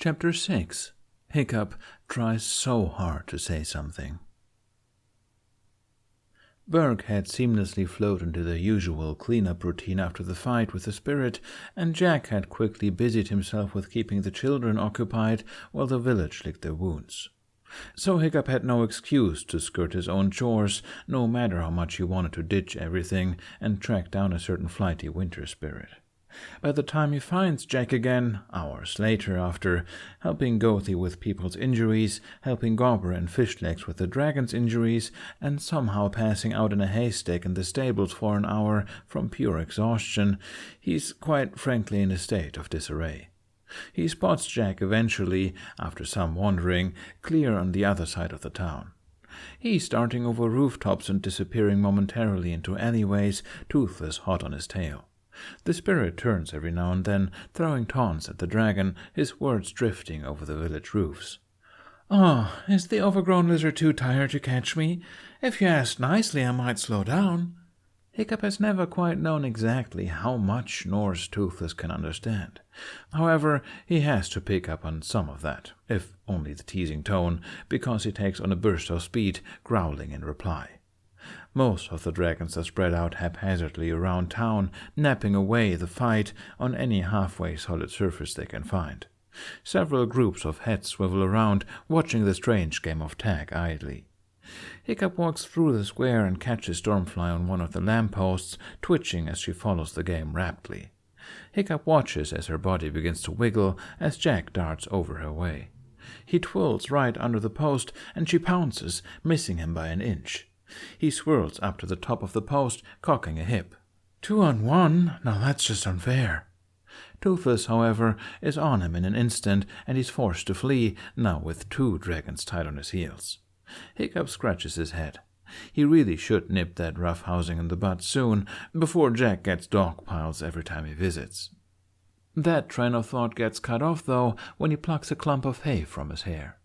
Chapter 6. Hiccup tries so hard to say something. Berg had seamlessly flowed into the usual clean-up routine after the fight with the spirit, and Jack had quickly busied himself with keeping the children occupied while the village licked their wounds. So Hiccup had no excuse to skirt his own chores, no matter how much he wanted to ditch everything and track down a certain flighty winter spirit. By the time he finds Jack again, hours later, after helping Goathy with people's injuries, helping Gobber and Fishlegs with the dragon's injuries, and somehow passing out in a haystack in the stables for an hour from pure exhaustion, he's quite frankly in a state of disarray. He spots Jack eventually, after some wandering, clear on the other side of the town. He's darting over rooftops and disappearing momentarily into alleyways, Toothless hot on his tail. The spirit turns every now and then, throwing taunts at the dragon, his words drifting over the village roofs. "Oh, is the overgrown lizard too tired to catch me? If you asked nicely, I might slow down." Hiccup has never quite known exactly how much Norse Toothless can understand. However, he has to pick up on some of that, if only the teasing tone, because he takes on a burst of speed, growling in reply. Most of the dragons are spread out haphazardly around town, napping away the fight on any halfway solid surface they can find. Several groups of heads swivel around, watching the strange game of tag idly. Hiccup walks through the square and catches Stormfly on one of the lampposts, twitching as she follows the game raptly. Hiccup watches as her body begins to wiggle as Jack darts over her way. He twirls right under the post, and she pounces, missing him by an inch. He swirls up to the top of the post, cocking a hip. 2 on 1? Now that's just unfair. Toothless, however, is on him in an instant, and he's forced to flee, now with 2 dragons tied on his heels. Hiccup scratches his head. He really should nip that rough housing in the bud soon, before Jack gets dog piles every time he visits. That train of thought gets cut off, though, when he plucks a clump of hay from his hair.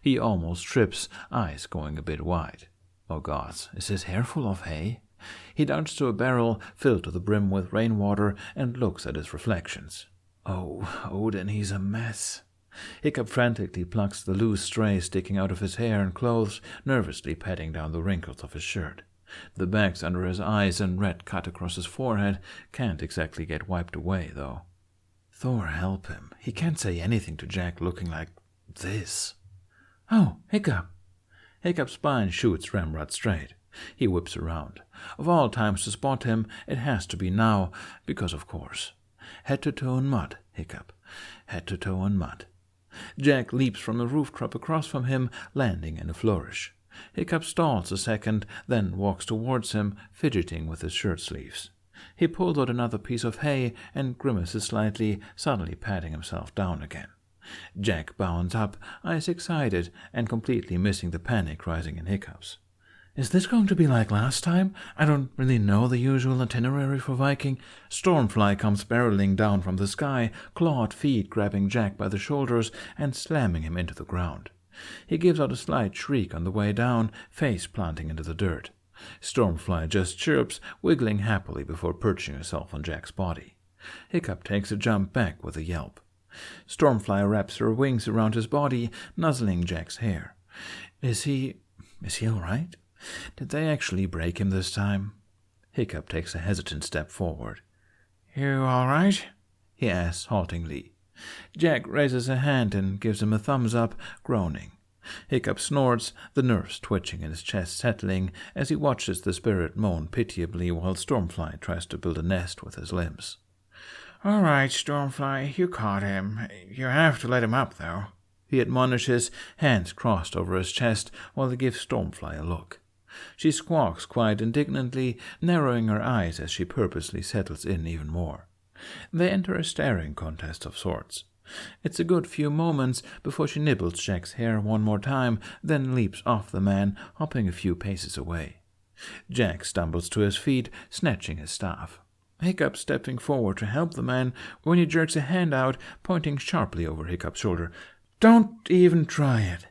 He almost trips, eyes going a bit wide. Oh gods, is his hair full of hay? He darts to a barrel filled to the brim with rainwater and looks at his reflections. Oh, Odin, he's a mess. Hiccup frantically plucks the loose stray sticking out of his hair and clothes, nervously patting down the wrinkles of his shirt. The bags under his eyes and red cut across his forehead can't exactly get wiped away, though. Thor help him. He can't say anything to Jack looking like this. Oh, Hiccup. Hiccup's spine shoots ramrod straight. He whips around. Of all times to spot him, it has to be now, because of course. Head to toe in mud, Hiccup. Head to toe in mud. Jack leaps from the rooftop across from him, landing in a flourish. Hiccup stalls a second, then walks towards him, fidgeting with his shirt sleeves. He pulls out another piece of hay and grimaces slightly, suddenly patting himself down again. Jack bounds up, eyes excited, and completely missing the panic rising in Hiccup's. Is this going to be like last time? I don't really know the usual itinerary for Viking. Stormfly comes barreling down from the sky, clawed feet grabbing Jack by the shoulders and slamming him into the ground. He gives out a slight shriek on the way down, face planting into the dirt. Stormfly just chirps, wiggling happily before perching herself on Jack's body. Hiccup takes a jump back with a yelp. Stormfly wraps her wings around his body, nuzzling Jack's hair. Is he all right? Did they actually break him this time? Hiccup takes a hesitant step forward. You all right? He asks haltingly. Jack raises a hand and gives him a thumbs up, groaning. Hiccup snorts, the nerves twitching in his chest settling as he watches the spirit moan pitiably while Stormfly tries to build a nest with his limbs. All right, Stormfly, you caught him. You have to let him up, though, he admonishes, hands crossed over his chest while he gives Stormfly a look. She squawks quite indignantly, narrowing her eyes as she purposely settles in even more. They enter a staring contest of sorts. It's a good few moments before she nibbles Jack's hair one more time, then leaps off the man, hopping a few paces away. Jack stumbles to his feet, snatching his staff. Hiccup stepping forward to help the man when he jerks a hand out, pointing sharply over Hiccup's shoulder. Don't even try it,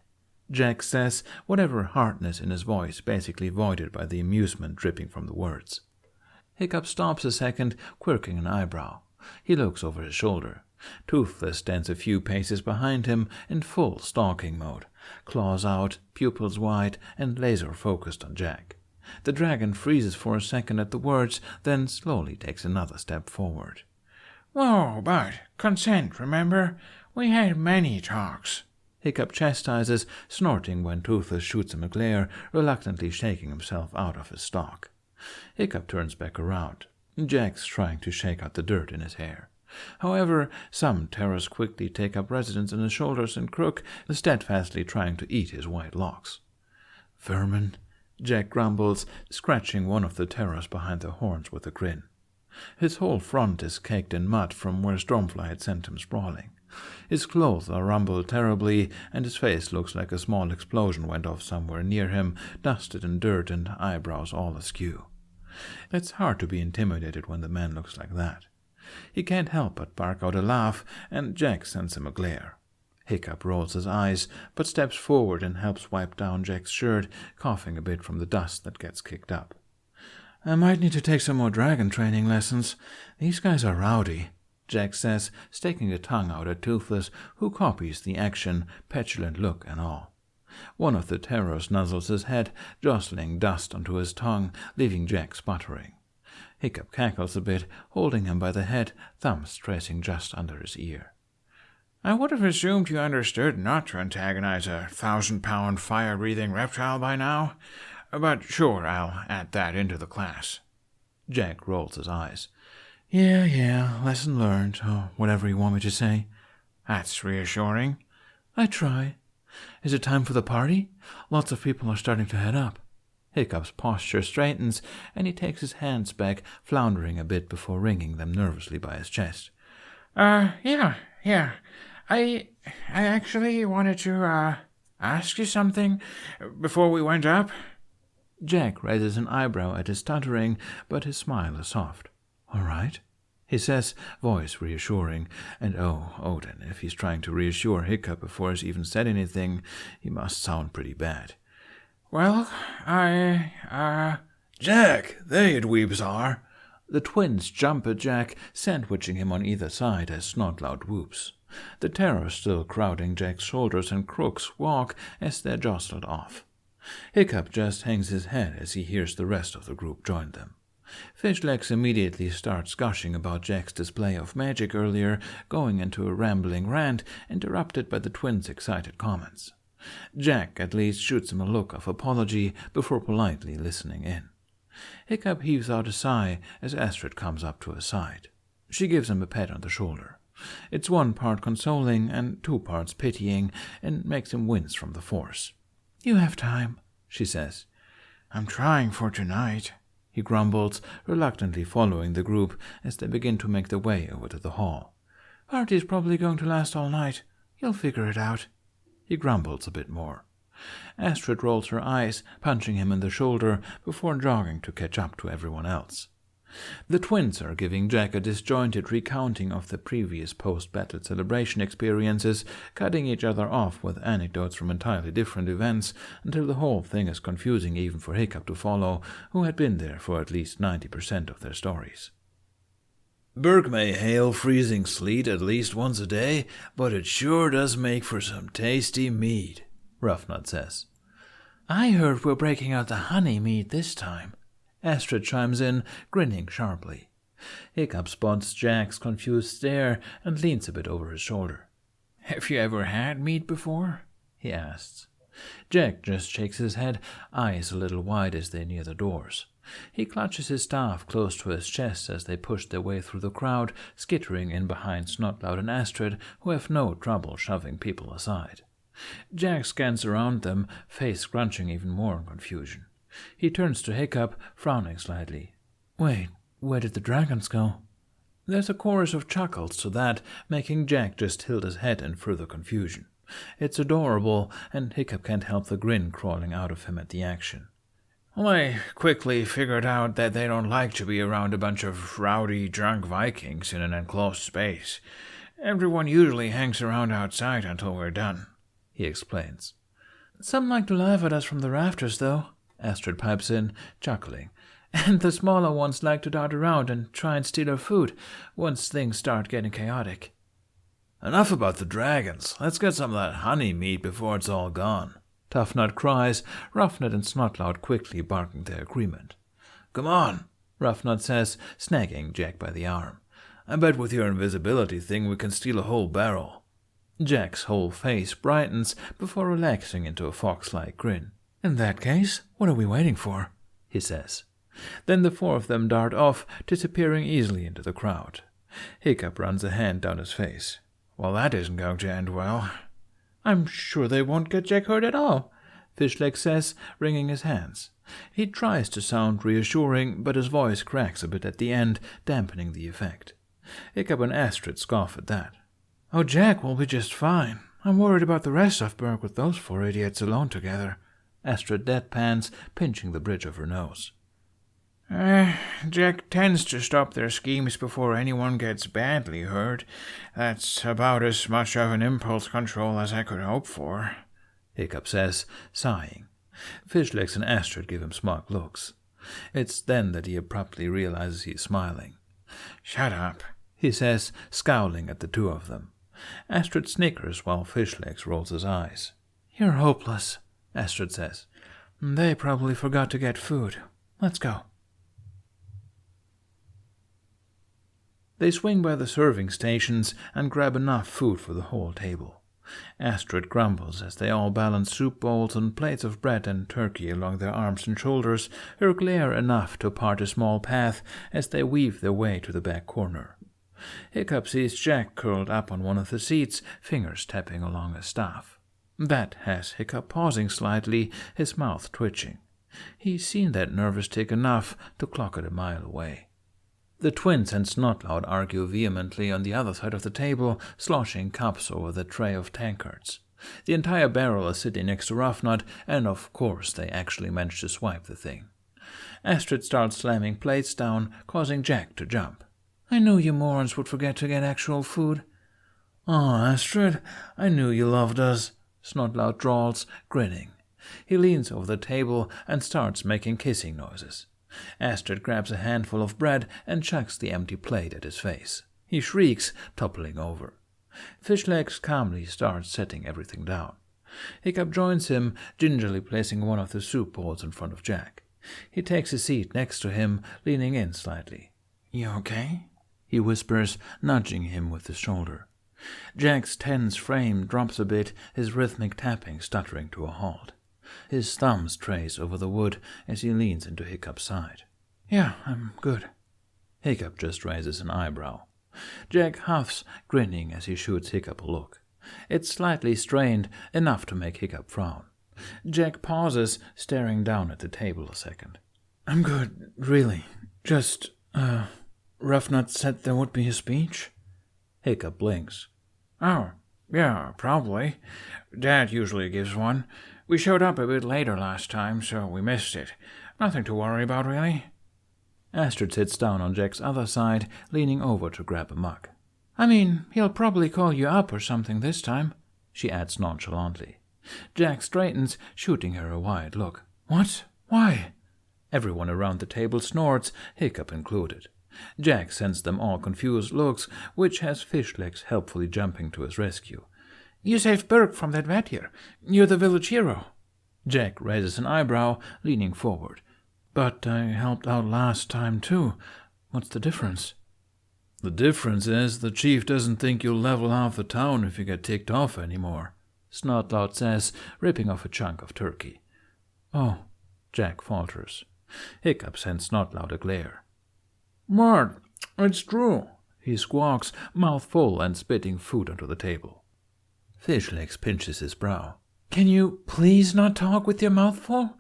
Jack says, whatever hardness in his voice basically voided by the amusement dripping from the words. Hiccup stops a second, quirking an eyebrow. He looks over his shoulder. Toothless stands a few paces behind him in full stalking mode, claws out, pupils wide, and laser-focused on Jack. The dragon freezes for a second at the words, then slowly takes another step forward. "Whoa, but consent, remember? We had many talks." Hiccup chastises, snorting when Toothless shoots him a glare, reluctantly shaking himself out of his stalk. Hiccup turns back around. Jack's trying to shake out the dirt in his hair. However, some terrors quickly take up residence in his shoulders and crook, steadfastly trying to eat his white locks. "Vermin," Jack grumbles, scratching one of the terrors behind the horns with a grin. His whole front is caked in mud from where Stormfly had sent him sprawling. His clothes are rumbled terribly, and his face looks like a small explosion went off somewhere near him, dusted in dirt and eyebrows all askew. It's hard to be intimidated when the man looks like that. He can't help but bark out a laugh, and Jack sends him a glare. Hiccup rolls his eyes, but steps forward and helps wipe down Jack's shirt, coughing a bit from the dust that gets kicked up. "I might need to take some more dragon training lessons. These guys are rowdy," Jack says, sticking a tongue out at Toothless, who copies the action, petulant look and all. One of the terrors nuzzles his head, jostling dust onto his tongue, leaving Jack sputtering. Hiccup cackles a bit, holding him by the head, thumbs tracing just under his ear. "I would have assumed you understood not to antagonize a 1,000-pound fire-breathing reptile by now. But sure, I'll add that into the class." Jack rolls his eyes. Yeah, lesson learned, or whatever you want me to say." "That's reassuring." "I try. Is it time for the party? Lots of people are starting to head up." Hiccup's posture straightens, and he takes his hands back, floundering a bit before wringing them nervously by his chest. Yeah. I actually wanted to, ask you something before we went up." Jack raises an eyebrow at his stuttering, but his smile is soft. "All right," he says, voice reassuring, and oh, Odin, if he's trying to reassure Hiccup before he's even said anything, he must sound pretty bad. "Well, Jack, there you dweebs are!" The twins jump at Jack, sandwiching him on either side as Snotlout whoops. The terrors still crowding Jack's shoulders and crooks walk as they're jostled off. Hiccup just hangs his head as he hears the rest of the group join them. Fishlegs immediately starts gushing about Jack's display of magic earlier, going into a rambling rant, interrupted by the twins' excited comments. Jack at least shoots him a look of apology before politely listening in. Hiccup heaves out a sigh as Astrid comes up to his side. She gives him a pat on the shoulder. It's 1 part consoling and 2 parts pitying, and makes him wince from the force. "You have time," she says. "I'm trying for tonight," he grumbles, reluctantly following the group as they begin to make their way over to the hall. "Party's probably going to last all night. You'll figure it out." He grumbles a bit more. Astrid rolls her eyes, punching him in the shoulder before jogging to catch up to everyone else. The twins are giving Jack a disjointed recounting of the previous post-battle celebration experiences, cutting each other off with anecdotes from entirely different events, until the whole thing is confusing even for Hiccup to follow, who had been there for at least 90% of their stories. "Berg may hail freezing sleet at least once a day, but it sure does make for some tasty mead," Roughnut says. "I heard we're breaking out the honey mead this time," Astrid chimes in, grinning sharply. Hiccup spots Jack's confused stare and leans a bit over his shoulder. "Have you ever had mead before?" he asks. Jack just shakes his head, eyes a little wide as they near the doors. He clutches his staff close to his chest as they push their way through the crowd, skittering in behind Snotlout and Astrid, who have no trouble shoving people aside. Jack scans around them, face scrunching even more in confusion. He turns to Hiccup, frowning slightly. "Wait, where did the dragons go?" There's a chorus of chuckles to that, making Jack just tilt his head in further confusion. It's adorable, and Hiccup can't help the grin crawling out of him at the action. "Well, I quickly figured out that they don't like to be around a bunch of rowdy, drunk Vikings in an enclosed space. Everyone usually hangs around outside until we're done," he explains. "Some like to laugh at us from the rafters, though," Astrid pipes in, chuckling. "And the smaller ones like to dart around and try and steal our food once things start getting chaotic." Enough about the dragons. Let's get some of that honey meat before it's all gone. Toughnut cries, Roughnut and Snotlout quickly barking their agreement. Come on, Roughnut says, snagging Jack by the arm. I bet with your invisibility thing we can steal a whole barrel. Jack's whole face brightens before relaxing into a fox-like grin. In that case, what are we waiting for? He says. Then the four of them dart off, disappearing easily into the crowd. Hiccup runs a hand down his face. Well, that isn't going to end well. I'm sure they won't get Jack hurt at all, Fishleg says, wringing his hands. He tries to sound reassuring, but his voice cracks a bit at the end, dampening the effect. Hiccup and Astrid scoff at that. Oh, Jack will be just fine. I'm worried about the rest of Berg with those four idiots alone together. Astrid deadpans, pinching the bridge of her nose. Jack tends to stop their schemes before anyone gets badly hurt. That's about as much of an impulse control as I could hope for, Hiccup says, sighing. Fishlegs and Astrid give him smug looks. It's then that he abruptly realizes he's smiling. Shut up, he says, scowling at the two of them. Astrid snickers while Fishlegs rolls his eyes. You're hopeless, Astrid says. They probably forgot to get food. Let's go. They swing by the serving stations and grab enough food for the whole table. Astrid grumbles as they all balance soup bowls and plates of bread and turkey along their arms and shoulders, her glare enough to part a small path as they weave their way to the back corner. Hiccup sees Jack curled up on one of the seats, fingers tapping along a staff. That has Hiccup pausing slightly, his mouth twitching. He's seen that nervous tick enough to clock it a mile away. The twins and Snotlout argue vehemently on the other side of the table, sloshing cups over the tray of tankards. The entire barrel is sitting next to Roughnut, and of course they actually manage to swipe the thing. Astrid starts slamming plates down, causing Jack to jump. I knew you morons would forget to get actual food. Oh, Astrid, I knew you loved us, Snotlout drawls, grinning. He leans over the table and starts making kissing noises. Astrid grabs a handful of bread and chucks the empty plate at his face. He shrieks, toppling over. Fishlegs calmly starts setting everything down. Hiccup joins him, gingerly placing one of the soup bowls in front of Jack. He takes a seat next to him, leaning in slightly. You okay? He whispers, nudging him with his shoulder. Jack's tense frame drops a bit, his rhythmic tapping stuttering to a halt. His thumbs trace over the wood as he leans into Hiccup's side. Yeah, I'm good. Hiccup just raises an eyebrow. Jack huffs, grinning as he shoots Hiccup a look. It's slightly strained, enough to make Hiccup frown. Jack pauses, staring down at the table a second. I'm good, really. Just, Roughnut said there would be a speech? Hiccup blinks. Oh, yeah, probably. Dad usually gives one. We showed up a bit later last time, so we missed it. Nothing to worry about, really. Astrid sits down on Jack's other side, leaning over to grab a mug. I mean, he'll probably call you up or something this time, she adds nonchalantly. Jack straightens, shooting her a wide look. What? Why? Everyone around the table snorts, Hiccup included. Jack sends them all confused looks, which has Fishlegs helpfully jumping to his rescue. You saved Berg from that vat here. You're the village hero. Jack raises an eyebrow, leaning forward. But I helped out last time, too. What's the difference? The difference is the chief doesn't think you'll level half the town if you get ticked off anymore, Snotlout says, ripping off a chunk of turkey. Oh, Jack falters. Hiccup sends Snotlout a glare. What? It's true, he squawks, mouth full and spitting food onto the table. Fishlegs pinches his brow. Can you please not talk with your mouth full?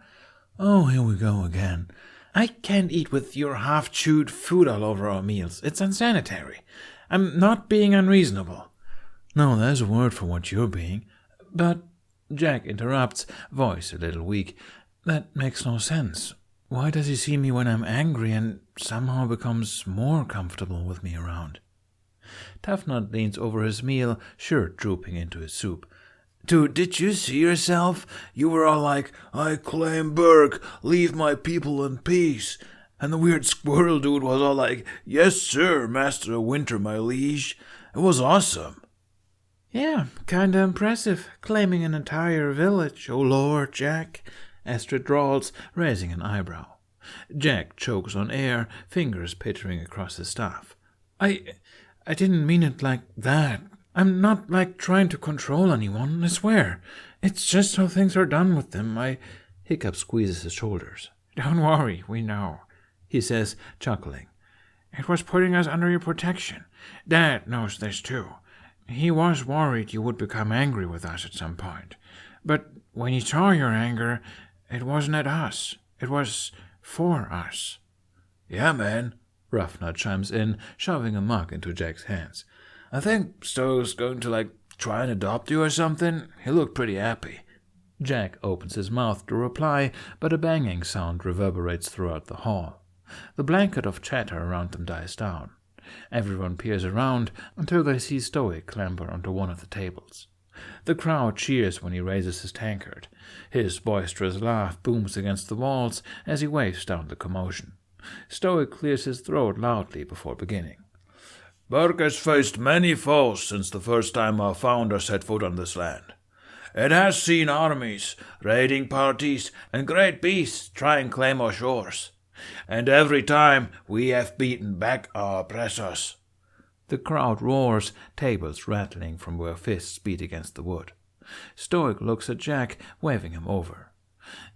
Oh, here we go again. I can't eat with your half-chewed food all over our meals. It's unsanitary. I'm not being unreasonable. No, there's a word for what you're being. But, Jack interrupts, voice a little weak, that makes no sense. Why does he see me when I'm angry and somehow becomes more comfortable with me around? Toughnut leans over his meal, shirt drooping into his soup. Dude, did you see yourself? You were all like, I claim Berg, leave my people in peace. And the weird squirrel dude was all like, yes, sir, Master of Winter, my liege. It was awesome. Yeah, kinda impressive, claiming an entire village, oh Lord, Jack, Astrid drawls, raising an eyebrow. Jack chokes on air, fingers pittering across his staff. I didn't mean it like that. I'm not, trying to control anyone, I swear. It's just how things are done with them. Hiccup squeezes his shoulders. Don't worry, we know, he says, chuckling. It was putting us under your protection. Dad knows this too. He was worried you would become angry with us at some point. But when he saw your anger, it wasn't at us. It was for us. Yeah, man, Roughnut chimes in, shoving a mug into Jack's hands. I think Stowe's going to, try and adopt you or something. He looked pretty happy. Jack opens his mouth to reply, but a banging sound reverberates throughout the hall. The blanket of chatter around them dies down. Everyone peers around until they see Stoic clamber onto one of the tables. The crowd cheers when he raises his tankard. His boisterous laugh booms against the walls as he waves down the commotion. Stoic clears his throat loudly before beginning. Burke has faced many foes since the first time our founder set foot on this land. It has seen armies, raiding parties, and great beasts try and claim our shores. And every time we have beaten back our oppressors. The crowd roars, tables rattling from where fists beat against the wood. Stoic looks at Jack, waving him over.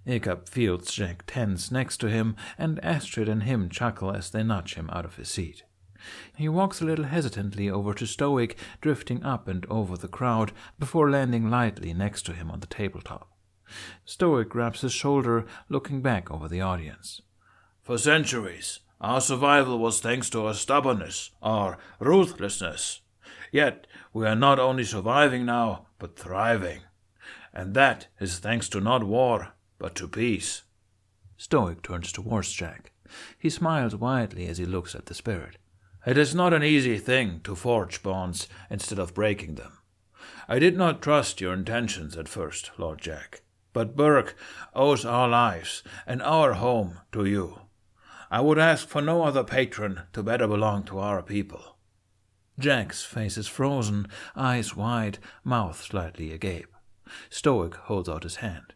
Hiccup feels Jack tense next to him, and Astrid and him chuckle as they nudge him out of his seat. He walks a little hesitantly over to Stoic, drifting up and over the crowd, before landing lightly next to him on the tabletop. Stoic grabs his shoulder, looking back over the audience. For centuries, our survival was thanks to our stubbornness, our ruthlessness. Yet we are not only surviving now, but thriving. And that is thanks to not war, but to peace. Stoic turns towards Jack. He smiles widely as he looks at the spirit. It is not an easy thing to forge bonds instead of breaking them. I did not trust your intentions at first, Lord Jack, but Burke owes our lives and our home to you. I would ask for no other patron to better belong to our people. Jack's face is frozen, eyes wide, mouth slightly agape. Stoic holds out his hand.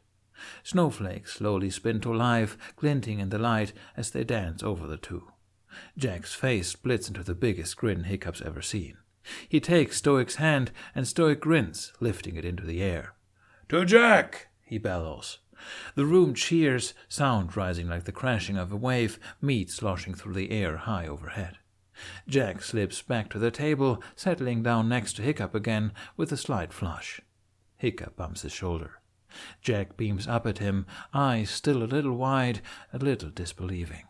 Snowflakes slowly spin to life, glinting in the light as they dance over the two. Jack's face splits into the biggest grin Hiccup's ever seen. He takes Stoic's hand, and Stoic grins, lifting it into the air. To Jack! He bellows. The room cheers, sound rising like the crashing of a wave, meat sloshing through the air high overhead. Jack slips back to the table, settling down next to Hiccup again with a slight flush. Hiccup bumps his shoulder. Jack beams up at him, eyes still a little wide, a little disbelieving.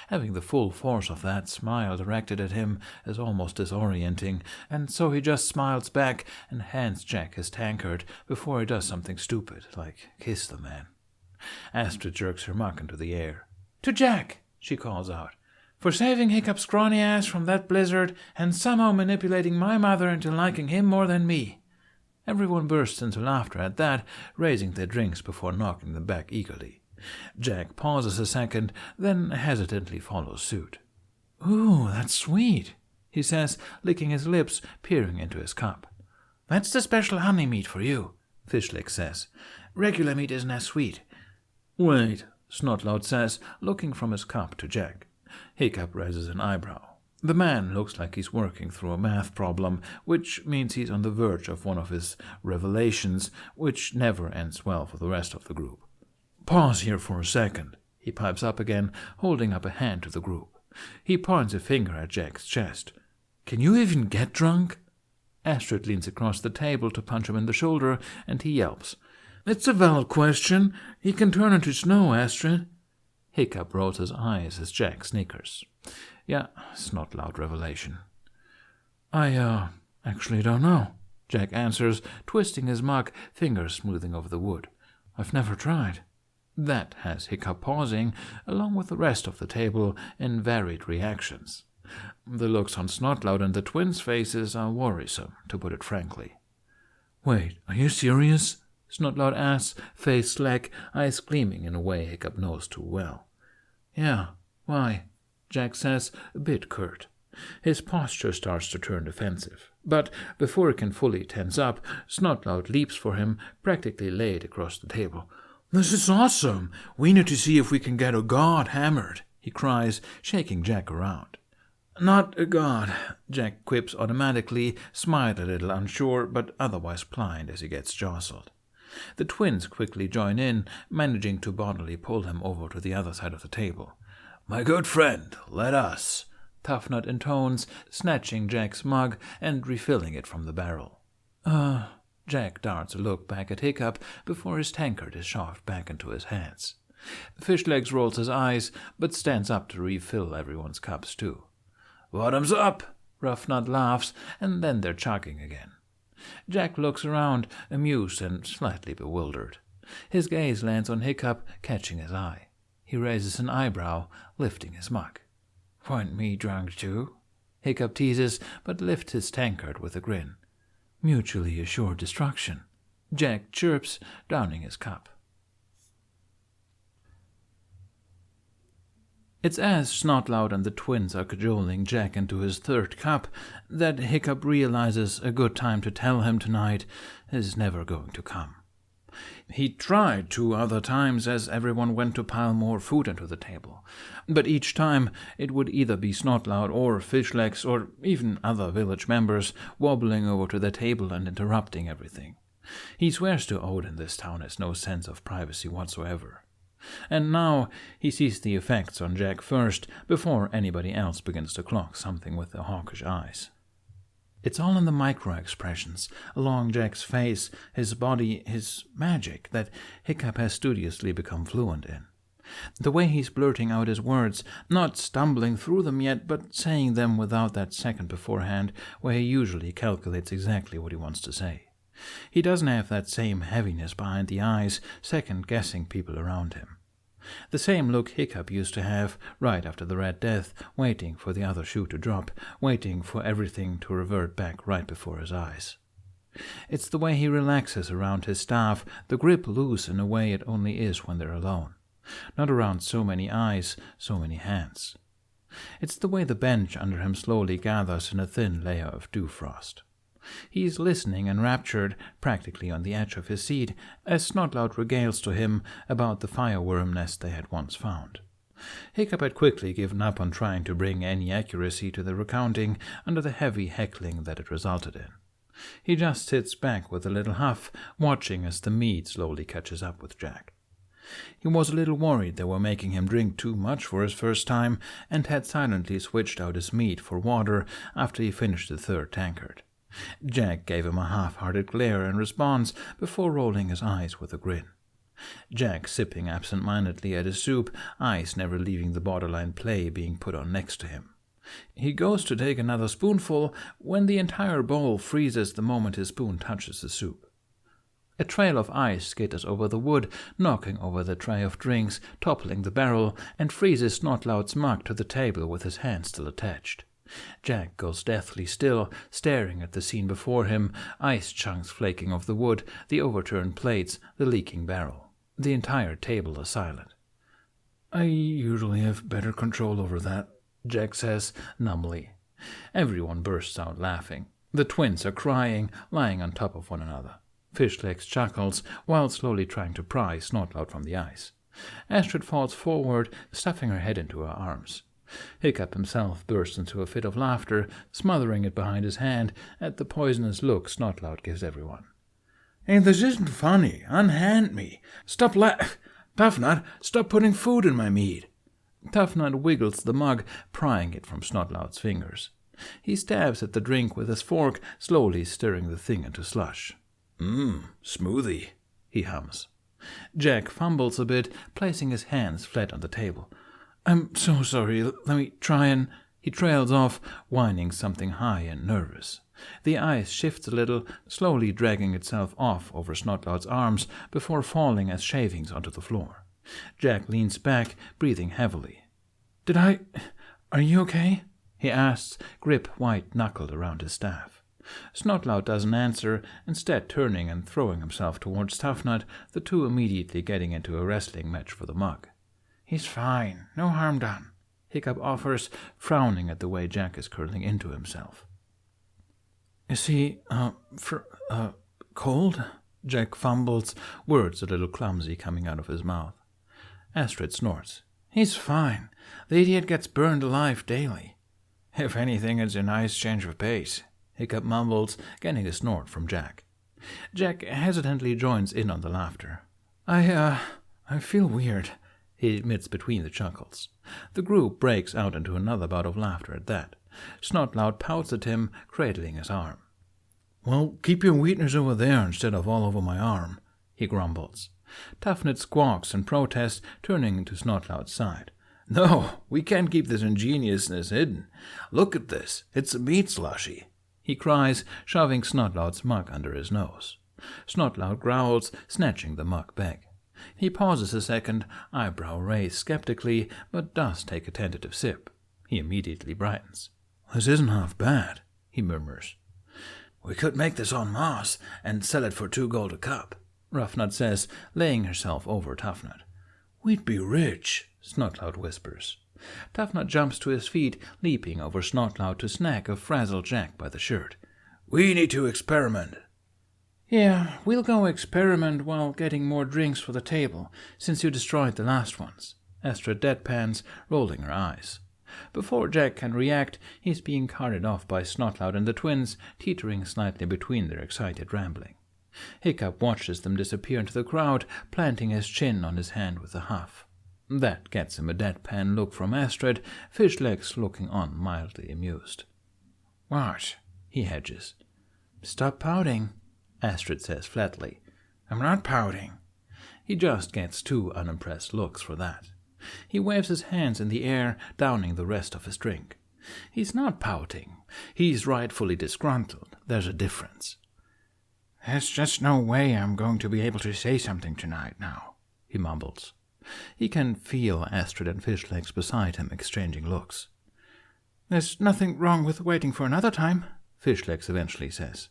Having the full force of that smile directed at him is almost disorienting, and so he just smiles back and hands Jack his tankard before he does something stupid, like kiss the man. Astrid jerks her mug into the air. To Jack, she calls out, for saving Hiccup's scrawny ass from that blizzard and somehow manipulating my mother into liking him more than me. Everyone bursts into laughter at that, raising their drinks before knocking them back eagerly. Jack pauses a second, then hesitantly follows suit. Ooh, that's sweet, he says, licking his lips, peering into his cup. That's the special honey meat for you, Fishlick says. Regular meat isn't as sweet. Wait, Snotlout says, looking from his cup to Jack. Hiccup raises an eyebrow. The man looks like he's working through a math problem, which means he's on the verge of one of his revelations, which never ends well for the rest of the group. Pause here for a second, he pipes up again, holding up a hand to the group. He points a finger at Jack's chest. Can you even get drunk? Astrid leans across the table to punch him in the shoulder, and he yelps. It's a valid question. He can turn into snow, Astrid. Hiccup rolls his eyes as Jack snickers. Yeah, Snotlout revelation. I, actually don't know, Jack answers, twisting his mug, fingers smoothing over the wood. I've never tried. That has Hiccup pausing, along with the rest of the table, in varied reactions. The looks on Snotlout and the twins' faces are worrisome, to put it frankly. Wait, are you serious? Snotlout asks, face slack, eyes gleaming in a way Hiccup knows too well. Yeah, why? Jack says, a bit curt. His posture starts to turn defensive, but before he can fully tense up, Snotlout leaps for him, practically laid across the table. "This is awesome! We need to see if we can get a god hammered," he cries, shaking Jack around. Not a god, Jack quips automatically, smiled a little unsure, but otherwise pliant as he gets jostled. The twins quickly join in, managing to bodily pull him over to the other side of the table. "My good friend, let us," Roughnut intones, snatching Jack's mug and refilling it from the barrel. Jack darts a look back at Hiccup before his tankard is shoved back into his hands. Fishlegs rolls his eyes, but stands up to refill everyone's cups too. "Bottoms up!" Roughnut laughs, and then they're chugging again. Jack looks around, amused and slightly bewildered. His gaze lands on Hiccup, catching his eye. He raises an eyebrow, lifting his mug. "Want me drunk too?" Hiccup teases, but lifts his tankard with a grin. "Mutually assured destruction," Jack chirps, downing his cup. It's as Snotlout and the twins are cajoling Jack into his third cup that Hiccup realizes a good time to tell him tonight is never going to come. He tried 2 other times as everyone went to pile more food onto the table, but each time it would either be Snotlout or Fishlegs or even other village members wobbling over to the table and interrupting everything. He swears to Odin this town has no sense of privacy whatsoever. And now he sees the effects on Jack first, before anybody else begins to clock something with their hawkish eyes. It's all in the micro-expressions, along Jack's face, his body, his magic, that Hiccup has studiously become fluent in. The way he's blurting out his words, not stumbling through them yet, but saying them without that second beforehand, where he usually calculates exactly what he wants to say. He doesn't have that same heaviness behind the eyes, second-guessing people around him. The same look Hiccup used to have right after the Red Death, waiting for the other shoe to drop, waiting for everything to revert back right before his eyes. It's the way he relaxes around his staff, the grip loose in a way it only is when they're alone. Not around so many eyes, so many hands. It's the way the bench under him slowly gathers in a thin layer of dew frost. He's listening enraptured, practically on the edge of his seat, as Snotlout regales to him about the fireworm nest they had once found. Hiccup had quickly given up on trying to bring any accuracy to the recounting under the heavy heckling that it resulted in. He just sits back with a little huff, watching as the mead slowly catches up with Jack. He was a little worried they were making him drink too much for his first time, and had silently switched out his mead for water after he finished the third tankard. Jack gave him a half-hearted glare in response before rolling his eyes with a grin. Jack sipping absent-mindedly at his soup, eyes never leaving the borderline play being put on next to him. He goes to take another spoonful when the entire bowl freezes the moment his spoon touches the soup. A trail of ice skitters over the wood, knocking over the tray of drinks, toppling the barrel, and freezes Snotlout's mug to the table with his hand still attached. Jack goes deathly still, staring at the scene before him, ice chunks flaking off the wood, the overturned plates, the leaking barrel. The entire table is silent. "I usually have better control over that," Jack says, numbly. Everyone bursts out laughing. The twins are crying, lying on top of one another. Fishlegs chuckles, while slowly trying to pry Snotlout from the ice. Astrid falls forward, stuffing her head into her arms. Hiccup himself bursts into a fit of laughter, smothering it behind his hand at the poisonous look Snotlout gives everyone. "Hey, this isn't funny. Unhand me. Stop Roughnut, stop putting food in my mead." Roughnut wiggles the mug, prying it from Snotlout's fingers. He stabs at the drink with his fork, slowly stirring the thing into slush. Smoothie," he hums. Jack fumbles a bit, placing his hands flat on the table. "I'm so sorry. Let me try and—" He trails off, whining something high and nervous. The ice shifts a little, slowly dragging itself off over Snotlout's arms before falling as shavings onto the floor. Jack leans back, breathing heavily. Are you okay?" he asks, grip white-knuckled around his staff. Snotlout doesn't answer, instead turning and throwing himself towards Roughnut, the two immediately getting into a wrestling match for the mug. "He's fine. No harm done." Hiccup offers, frowning at the way Jack is curling into himself. Is he, cold? Jack fumbles, words a little clumsy coming out of his mouth. Astrid snorts. He's fine. The idiot gets burned alive daily. If anything, it's a nice change of pace, Hiccup mumbles, getting a snort from Jack. Jack hesitantly joins in on the laughter. I feel weird, he admits between the chuckles. The group breaks out into another bout of laughter at that. Snotlout pouts at him, cradling his arm. Well, keep your weakness over there instead of all over my arm, he grumbles. Toughnut squawks and protests, turning to Snotlout's side. No, we can't keep this ingeniousness hidden. Look at this, it's a meat slushy, he cries, shoving Snotlout's mug under his nose. Snotlout growls, snatching the mug back. He pauses a second, eyebrow raised skeptically, but does take a tentative sip. He immediately brightens. This isn't half bad, he murmurs. We could make this en masse and sell it for 2 gold a cup, Roughnut says, laying herself over Toughnut. We'd be rich, Snotlout whispers. Toughnut jumps to his feet, leaping over Snotlout to snag a frazzled Jack by the shirt. We need to experiment. Yeah, we'll go experiment while getting more drinks for the table, since you destroyed the last ones. Astrid deadpans, rolling her eyes. Before Jack can react, he's being carted off by Snotlout and the twins, teetering slightly between their excited rambling. Hiccup watches them disappear into the crowd, planting his chin on his hand with a huff. That gets him a deadpan look from Astrid, Fishlegs looking on mildly amused. What? He hedges. Stop pouting, Astrid says flatly. I'm not pouting. He just gets 2 unimpressed looks for that. He waves his hands in the air, downing the rest of his drink. He's not pouting. He's rightfully disgruntled. There's a difference. There's just no way I'm going to be able to say something tonight now, he mumbles. He can feel Astrid and Fishlegs beside him exchanging looks. There's nothing wrong with waiting for another time, Fishlegs eventually says.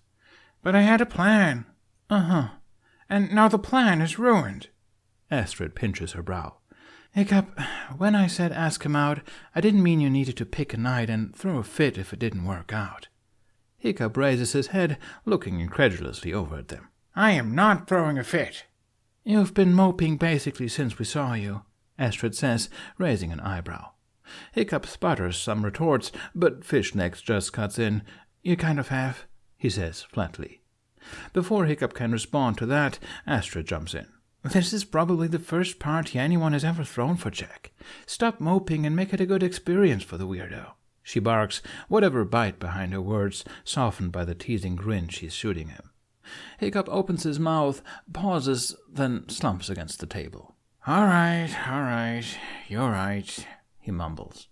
But I had a plan. Uh-huh. And now the plan is ruined. Astrid pinches her brow. Hiccup, when I said ask him out, I didn't mean you needed to pick a night and throw a fit if it didn't work out. Hiccup raises his head, looking incredulously over at them. I am not throwing a fit. You've been moping basically since we saw you, Astrid says, raising an eyebrow. Hiccup sputters some retorts, but Fishlegs just cuts in. You kind of have, he says flatly. Before Hiccup can respond to that, Astrid jumps in. This is probably the first party anyone has ever thrown for Jack. Stop moping and make it a good experience for the weirdo, she barks, whatever bite behind her words softened by the teasing grin she's shooting him. Hiccup opens his mouth, pauses, then slumps against the table. All right, you're right, he mumbles.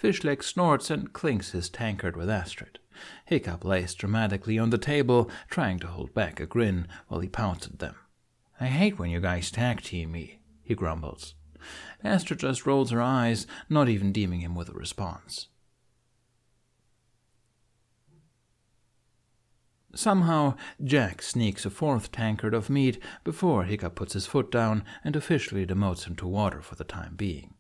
Fishlegs snorts and clinks his tankard with Astrid. Hiccup lays dramatically on the table, trying to hold back a grin while he pouts at them. I hate when you guys tag-team me, he grumbles. Astrid just rolls her eyes, not even deeming him with a response. Somehow, Jack sneaks a 4th tankard of meat before Hiccup puts his foot down and officially demotes him to water for the time being.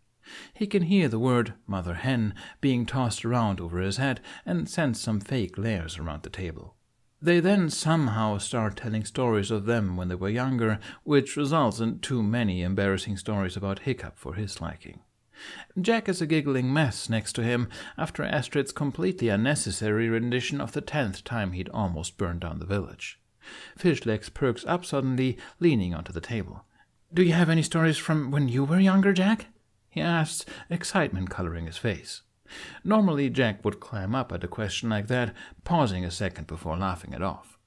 He can hear the word mother hen being tossed around over his head and sense some fake layers around the table. They then somehow start telling stories of them when they were younger, which results in too many embarrassing stories about Hiccup for his liking. Jack is a giggling mess next to him after Astrid's completely unnecessary rendition of the 10th time he'd almost burned down the village. Fishlegs perks up suddenly, leaning onto the table. Do you have any stories from when you were younger, Jack? He asks, excitement coloring his face. Normally, Jack would clam up at a question like that, pausing a second before laughing it off.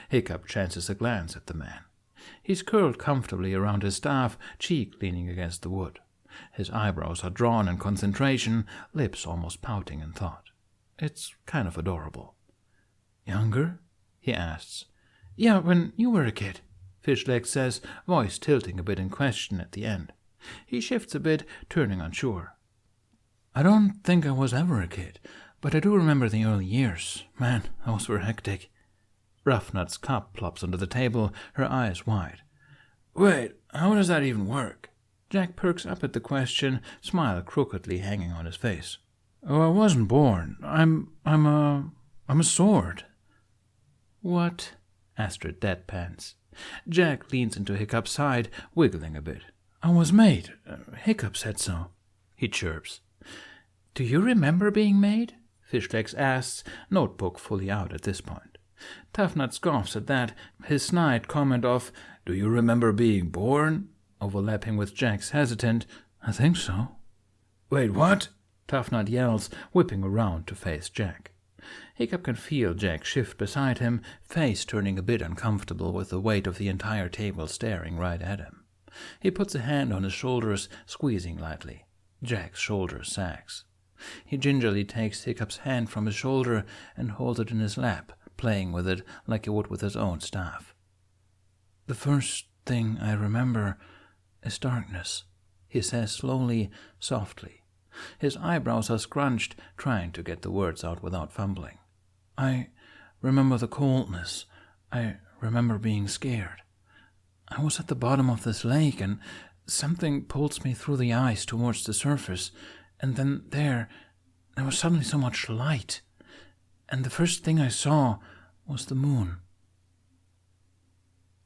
Hiccup chances a glance at the man. He's curled comfortably around his staff, cheek leaning against the wood. His eyebrows are drawn in concentration, lips almost pouting in thought. It's kind of adorable. Younger? He asks. Yeah, when you were a kid, Fishlegs says, voice tilting a bit in question at the end. He shifts a bit, turning unsure. I don't think I was ever a kid, but I do remember the early years. Man, those were hectic. Roughnut's cup plops under the table, her eyes wide. Wait, how does that even work? Jack perks up at the question, smile crookedly hanging on his face. Oh, I wasn't born. I'm a sword. What? Astrid deadpans. Jack leans into Hiccup's side, wiggling a bit. I was made. Hiccup said so. He chirps. Do you remember being made? Fishlegs asks, notebook fully out at this point. Roughnut scoffs at that, his snide comment of, Do you remember being born? Overlapping with Jack's hesitant, I think so. Wait, what? Roughnut yells, whipping around to face Jack. Hiccup can feel Jack shift beside him, face turning a bit uncomfortable with the weight of the entire table staring right at him. He puts a hand on his shoulders, squeezing lightly. Jack's shoulder sags. He gingerly takes Hiccup's hand from his shoulder and holds it in his lap, playing with it like he would with his own staff. The first thing I remember is darkness, he says slowly, softly. His eyebrows are scrunched, trying to get the words out without fumbling. I remember the coldness. I remember being scared. I was at the bottom of this lake, and something pulls me through the ice towards the surface, and then there was suddenly so much light, and the first thing I saw was the moon.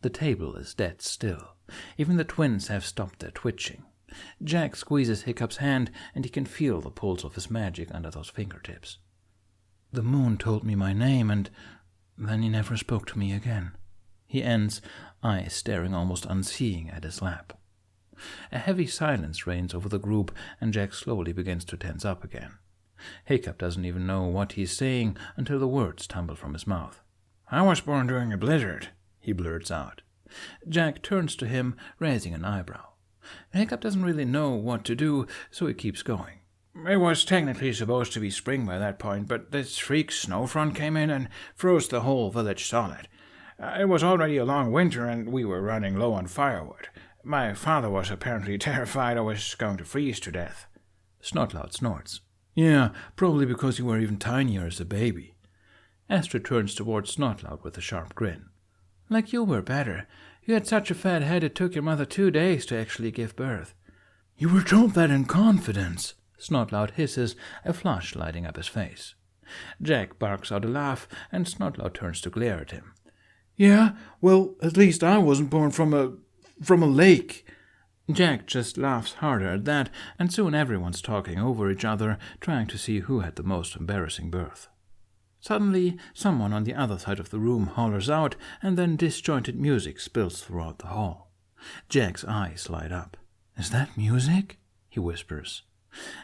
The table is dead still. Even the twins have stopped their twitching. Jack squeezes Hiccup's hand, and he can feel the pulse of his magic under those fingertips. The moon told me my name, and then he never spoke to me again. He ends, eyes staring almost unseeing at his lap. A heavy silence reigns over the group, and Jack slowly begins to tense up again. Hiccup doesn't even know what he's saying until the words tumble from his mouth. I was born during a blizzard, he blurts out. Jack turns to him, raising an eyebrow. Hiccup doesn't really know what to do, so he keeps going. It was technically supposed to be spring by that point, but this freak snow front came in and froze the whole village solid. It was already a long winter, and we were running low on firewood. My father was apparently terrified I was going to freeze to death. Snotlout snorts. Yeah, probably because you were even tinier as a baby. Astrid turns towards Snotlout with a sharp grin. Like you were better. You had such a fat head it took your mother 2 days to actually give birth. You were told that in confidence, Snotlout hisses, a flush lighting up his face. Jack barks out a laugh, and Snotlout turns to glare at him. Yeah, well, at least I wasn't born from a lake. Jack just laughs harder at that, and soon everyone's talking over each other, trying to see who had the most embarrassing birth. Suddenly, someone on the other side of the room hollers out, and then disjointed music spills throughout the hall. Jack's eyes light up. Is that music? He whispers.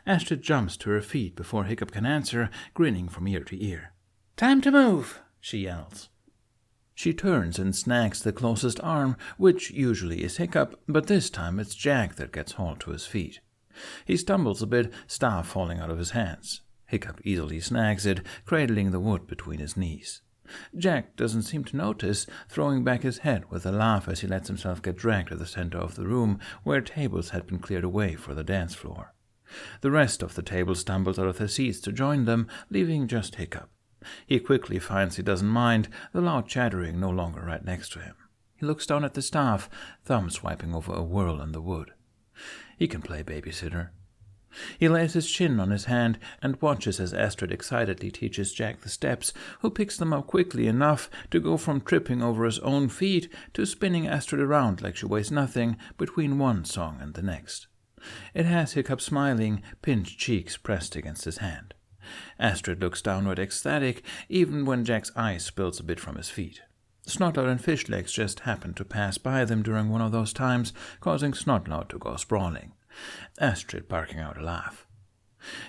Astrid jumps to her feet before Hiccup can answer, grinning from ear to ear. Time to move, she yells. She turns and snags the closest arm, which usually is Hiccup, but this time it's Jack that gets hauled to his feet. He stumbles a bit, staff falling out of his hands. Hiccup easily snags it, cradling the wood between his knees. Jack doesn't seem to notice, throwing back his head with a laugh as he lets himself get dragged to the center of the room, where tables had been cleared away for the dance floor. The rest of the table stumbles out of their seats to join them, leaving just Hiccup. He quickly finds he doesn't mind, the loud chattering no longer right next to him. He looks down at the staff, thumb swiping over a whirl in the wood. He can play babysitter. He lays his chin on his hand and watches as Astrid excitedly teaches Jack the steps, who picks them up quickly enough to go from tripping over his own feet to spinning Astrid around like she weighs nothing between one song and the next. It has Hiccup smiling, pinched cheeks pressed against his hand. Astrid looks downward ecstatic, even when Jack's eye spills a bit from his feet. Snotlout and Fishlegs just happened to pass by them during one of those times, causing Snotlout to go sprawling. Astrid barking out a laugh.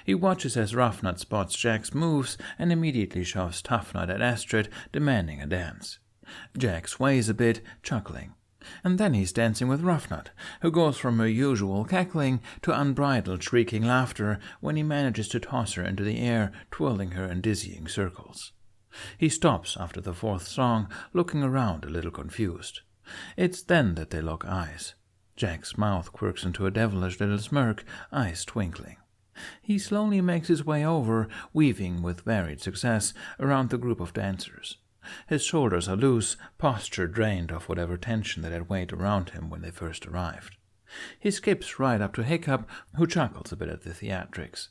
He watches as Roughnut spots Jack's moves and immediately shoves Roughnut at Astrid, demanding a dance. Jack sways a bit, chuckling. And then he's dancing with Roughnut, who goes from her usual cackling to unbridled shrieking laughter when he manages to toss her into the air, twirling her in dizzying circles. He stops after the fourth song, looking around a little confused. It's then that they lock eyes. Jack's mouth quirks into a devilish little smirk, eyes twinkling. He slowly makes his way over, weaving with varied success around the group of dancers. His shoulders are loose, posture drained of whatever tension that had weighed around him when they first arrived. He skips right up to Hiccup, who chuckles a bit at the theatrics.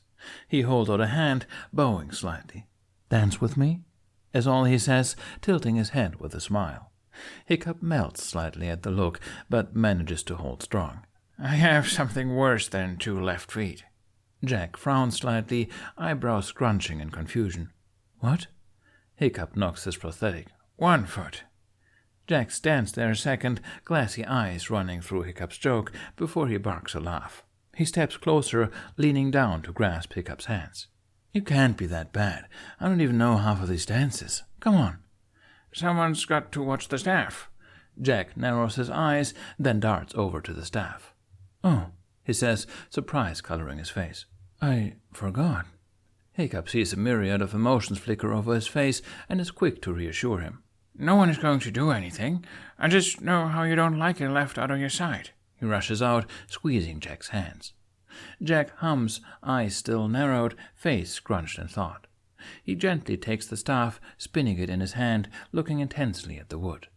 He holds out a hand, bowing slightly. "Dance with me?" is all he says, tilting his head with a smile. Hiccup melts slightly at the look, but manages to hold strong. "I have something worse than 2 left feet." Jack frowns slightly, eyebrows scrunching in confusion. "What?" Hiccup knocks his prosthetic. 1 foot. Jack stands there a second, glassy eyes running through Hiccup's joke, before he barks a laugh. He steps closer, leaning down to grasp Hiccup's hands. "You can't be that bad. I don't even know half of these dances. Come on." "Someone's got to watch the staff." Jack narrows his eyes, then darts over to the staff. "Oh," he says, surprise coloring his face. "I forgot." Hiccup sees a myriad of emotions flicker over his face and is quick to reassure him. "No one is going to do anything. I just know how you don't like it left out of your sight." He rushes out, squeezing Jack's hands. Jack hums, eyes still narrowed, face scrunched in thought. He gently takes the staff, spinning it in his hand, looking intensely at the wood.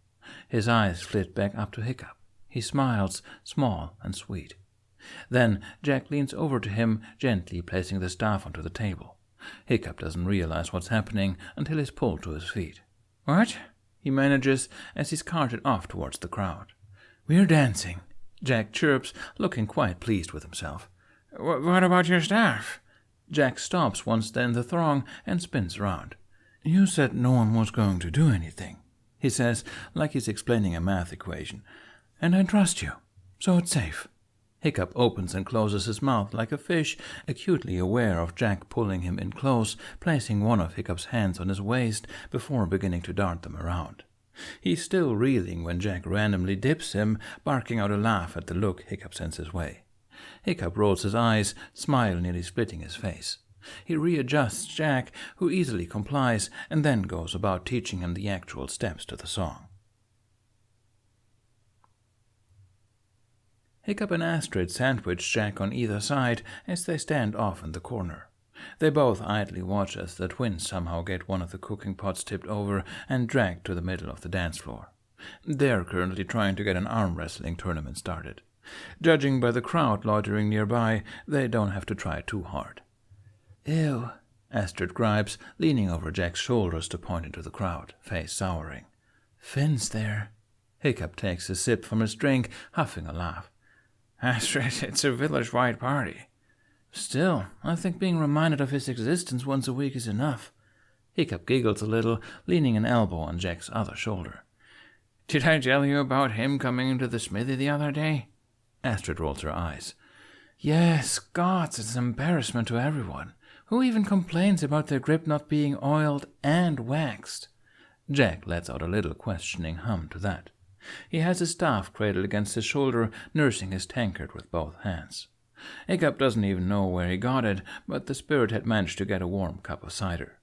His eyes flit back up to Hiccup. He smiles, small and sweet. Then Jack leans over to him, gently placing the staff onto the table. Hiccup doesn't realize what's happening until he's pulled to his feet. "What?" he manages as he's carted off towards the crowd. "We're dancing," Jack chirps, looking quite pleased with himself. What about your staff?" Jack stops once they're in the throng and spins around. "You said no one was going to do anything," he says, like he's explaining a math equation. "And I trust you, so it's safe." Hiccup opens and closes his mouth like a fish, acutely aware of Jack pulling him in close, placing one of Hiccup's hands on his waist before beginning to dart them around. He's still reeling when Jack randomly dips him, barking out a laugh at the look Hiccup sends his way. Hiccup rolls his eyes, smile nearly splitting his face. He readjusts Jack, who easily complies, and then goes about teaching him the actual steps to the song. Hiccup and Astrid sandwich Jack on either side as they stand off in the corner. They both idly watch as the twins somehow get one of the cooking pots tipped over and dragged to the middle of the dance floor. They're currently trying to get an arm wrestling tournament started. Judging by the crowd loitering nearby, they don't have to try too hard. "Ew," Astrid gripes, leaning over Jack's shoulders to point into the crowd, face souring. "Finn's there." Hiccup takes a sip from his drink, huffing a laugh. "Astrid, it's a village-wide party." "Still, I think being reminded of his existence once a week is enough." Hiccup giggles a little, leaning an elbow on Jack's other shoulder. "Did I tell you about him coming into the smithy the other day?" Astrid rolls her eyes. "Yes, gods, it's an embarrassment to everyone. Who even complains about their grip not being oiled and waxed?" Jack lets out a little questioning hum to that. He has his staff cradled against his shoulder, nursing his tankard with both hands. Hiccup doesn't even know where he got it, but the spirit had managed to get a warm cup of cider.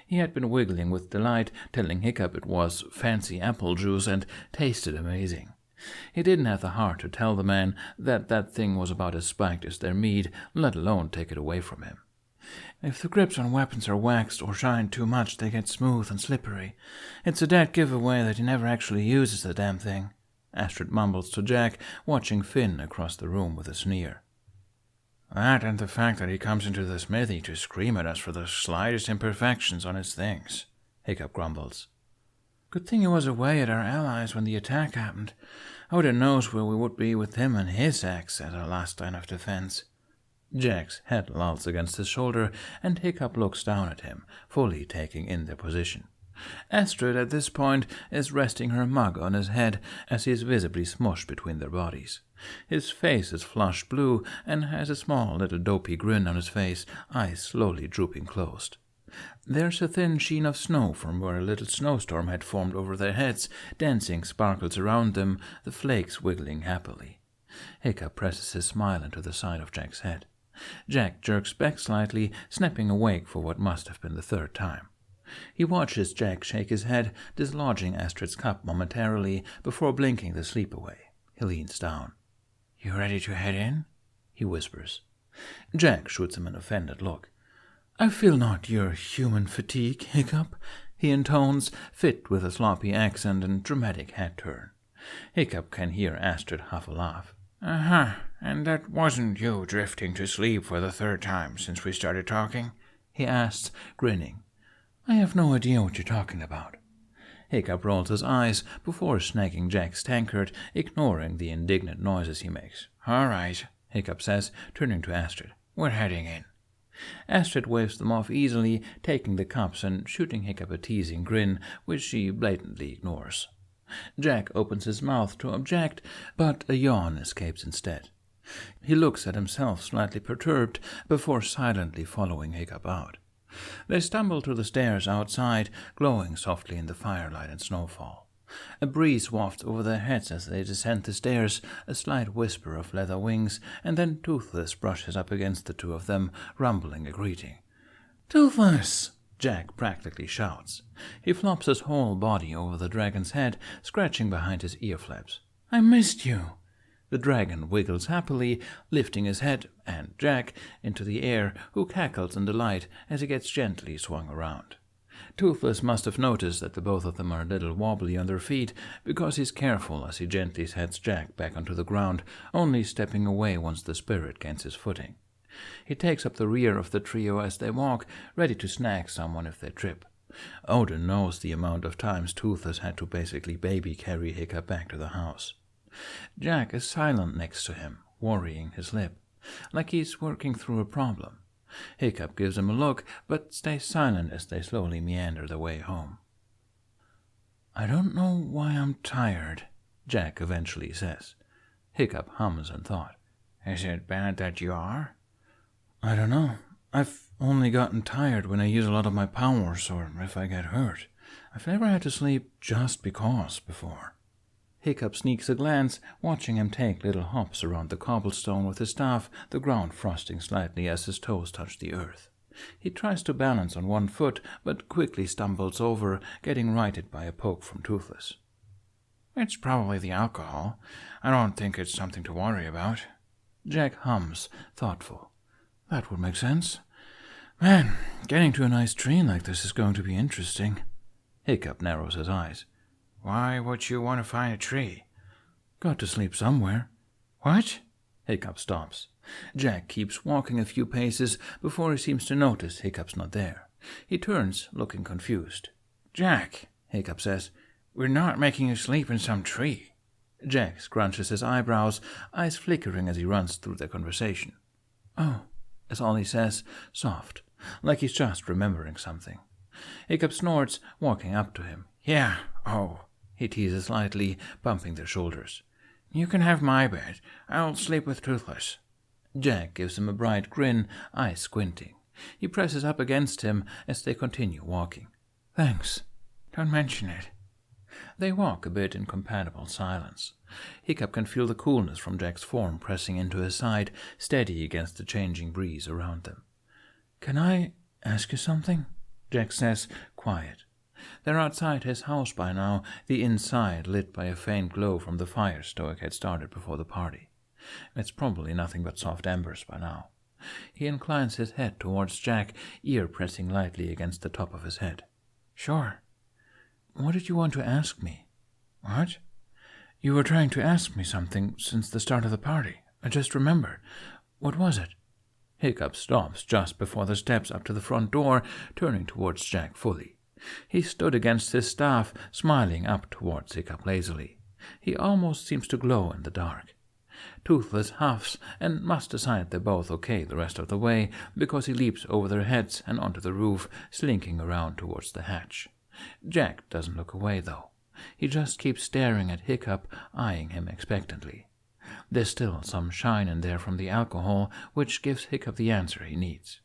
He had been wiggling with delight, telling Hiccup it was fancy apple juice and tasted amazing. He didn't have the heart to tell the man that that thing was about as spiked as their mead, let alone take it away from him. "If the grips on weapons are waxed or shined too much, they get smooth and slippery. It's a dead giveaway that he never actually uses the damn thing," Astrid mumbles to Jack, watching Finn across the room with a sneer. "That and the fact that he comes into the smithy to scream at us for the slightest imperfections on his things," Hiccup grumbles. "Good thing he was away at our allies when the attack happened. Odin knows where we would be with him and his axe as our last line of defense." Jack's head lolls against his shoulder, and Hiccup looks down at him, fully taking in their position. Astrid, at this point, is resting her mug on his head as he is visibly smushed between their bodies. His face is flushed blue and has a small little dopey grin on his face, eyes slowly drooping closed. There's a thin sheen of snow from where a little snowstorm had formed over their heads, dancing sparkles around them, the flakes wiggling happily. Hiccup presses his smile into the side of Jack's head. Jack jerks back slightly, snapping awake for what must have been the third time. He watches Jack shake his head, dislodging Astrid's cup momentarily before blinking the sleep away. He leans down. "You ready to head in?" he whispers. Jack shoots him an offended look. "I feel not your human fatigue, Hiccup," he intones, fit with a sloppy accent and dramatic head turn. Hiccup can hear Astrid huff a laugh. Uh-huh, and that wasn't you drifting to sleep for the third time since we started talking? He asked, grinning. I have no idea what you're talking about. Hiccup rolls his eyes before snagging Jack's tankard, ignoring the indignant noises he makes. All right, Hiccup says, turning to Astrid. We're heading in. Astrid waves them off easily, taking the cups and shooting Hiccup a teasing grin, which she blatantly ignores. Jack opens his mouth to object, but a yawn escapes instead. He looks at himself slightly perturbed before silently following Hiccup out. They stumble to the stairs outside, glowing softly in the firelight and snowfall. A breeze wafts over their heads as they descend the stairs, a slight whisper of leather wings, and then Toothless brushes up against the two of them, rumbling a greeting. "Toothless!" Jack practically shouts. He flops his whole body over the dragon's head, scratching behind his ear flaps. "I missed you!" The dragon wiggles happily, lifting his head and Jack into the air, who cackles in delight as he gets gently swung around. Toothless must have noticed that the both of them are a little wobbly on their feet, because he's careful as he gently sets Jack back onto the ground, only stepping away once the spirit gains his footing. He takes up the rear of the trio as they walk, ready to snag someone if they trip. Odin knows the amount of times Toothless had to basically baby carry Hiccup back to the house. Jack is silent next to him, worrying his lip, like he's working through a problem. Hiccup gives him a look, but stays silent as they slowly meander their way home. "I don't know why I'm tired," Jack eventually says. Hiccup hums in thought. "Is it bad that you are?" "I don't know. I've only gotten tired when I use a lot of my powers or if I get hurt. I've never had to sleep just because before." Hiccup sneaks a glance, watching him take little hops around the cobblestone with his staff, the ground frosting slightly as his toes touch the earth. He tries to balance on one foot, but quickly stumbles over, getting righted by a poke from Toothless. "It's probably the alcohol. I don't think it's something to worry about." Jack hums, thoughtful. "That would make sense. Man, getting to a nice tree like this is going to be interesting." Hiccup narrows his eyes. "Why would you want to find a tree?" "Got to sleep somewhere." "What?" Hiccup stops. Jack keeps walking a few paces before he seems to notice Hiccup's not there. He turns, looking confused. "Jack," Hiccup says, "we're not making you sleep in some tree." Jack scrunches his eyebrows, eyes flickering as he runs through their conversation. "Oh," is all he says, soft, like he's just remembering something. Hiccup snorts, walking up to him. "Yeah, oh," he teases lightly, bumping their shoulders. "You can have my bed. I'll sleep with Toothless." Jack gives him a bright grin, eyes squinting. He presses up against him as they continue walking. "Thanks." "Don't mention it." They walk a bit in compatible silence. Hiccup can feel the coolness from Jack's form pressing into his side, steady against the changing breeze around them. "Can I ask you something?" Jack says, quiet. They're outside his house by now, the inside lit by a faint glow from the fire Stoic had started before the party. It's probably nothing but soft embers by now. He inclines his head towards Jack, ear pressing lightly against the top of his head. "Sure." "What did you want to ask me?" "What?" "You were trying to ask me something since the start of the party. I just remembered. What was it?" Hiccup stops just before the steps up to the front door, turning towards Jack fully. He stood against his staff, smiling up towards Hiccup lazily. He almost seems to glow in the dark. Toothless huffs and must decide they're both okay the rest of the way, because he leaps over their heads and onto the roof, slinking around towards the hatch. Jack doesn't look away, though. He just keeps staring at Hiccup, eyeing him expectantly. There's still some shine in there from the alcohol, which gives Hiccup the answer he needs.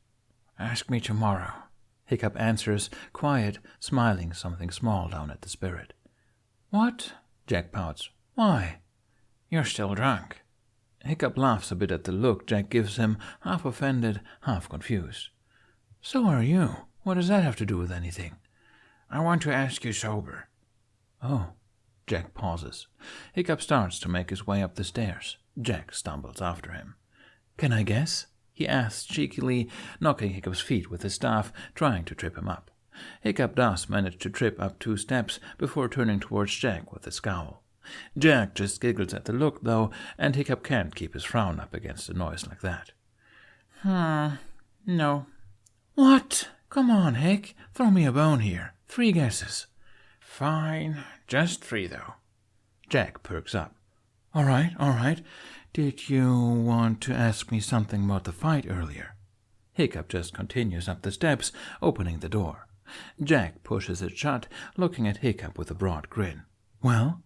"Ask me tomorrow," Hiccup answers, quiet, smiling something small down at the spirit. "What?" Jack pouts. "Why?" "You're still drunk." Hiccup laughs a bit at the look Jack gives him, half offended, half confused. "So are you. What does that have to do with anything?" "I want to ask you sober." "Oh." Jack pauses. Hiccup starts to make his way up the stairs. Jack stumbles after him. "Can I guess?" he asks cheekily, knocking Hiccup's feet with his staff, trying to trip him up. Hiccup does manage to trip up 2 steps before turning towards Jack with a scowl. Jack just giggles at the look, though, and Hiccup can't keep his frown up against a noise like that. No. What? Come on, Hick. Throw me a bone here. 3 guesses. Fine. Just 3, though. Jack perks up. All right. Did you want to ask me something about the fight earlier? Hiccup just continues up the steps, opening the door. Jack pushes it shut, looking at Hiccup with a broad grin. Well?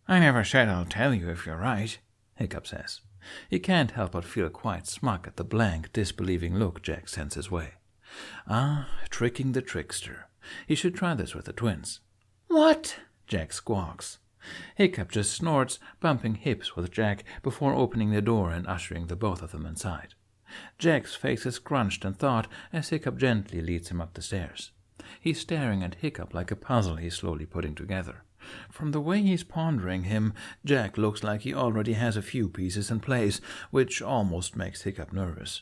I never said I'll tell you if you're right, Hiccup says. He can't help but feel quite smug at the blank, disbelieving look Jack sends his way. Tricking the trickster. He should try this with the twins. What? Jack squawks. Hiccup just snorts, bumping hips with Jack before opening the door and ushering the both of them inside. Jack's face is scrunched in thought as Hiccup gently leads him up the stairs. He's staring at Hiccup like a puzzle he's slowly putting together. From the way he's pondering him, Jack looks like he already has a few pieces in place, which almost makes Hiccup nervous.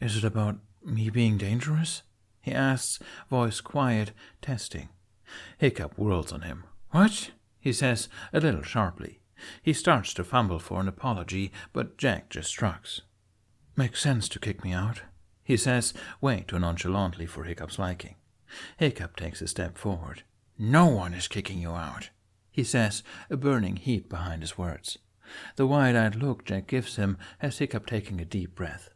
Is it about me being dangerous? He asks, voice quiet, testing. Hiccup whirls on him. What? He says, a little sharply. He starts to fumble for an apology, but Jack just shrugs. Makes sense to kick me out, he says, way too nonchalantly for Hiccup's liking. Hiccup takes a step forward. No one is kicking you out, he says, a burning heat behind his words. The wide-eyed look Jack gives him has Hiccup taking a deep breath.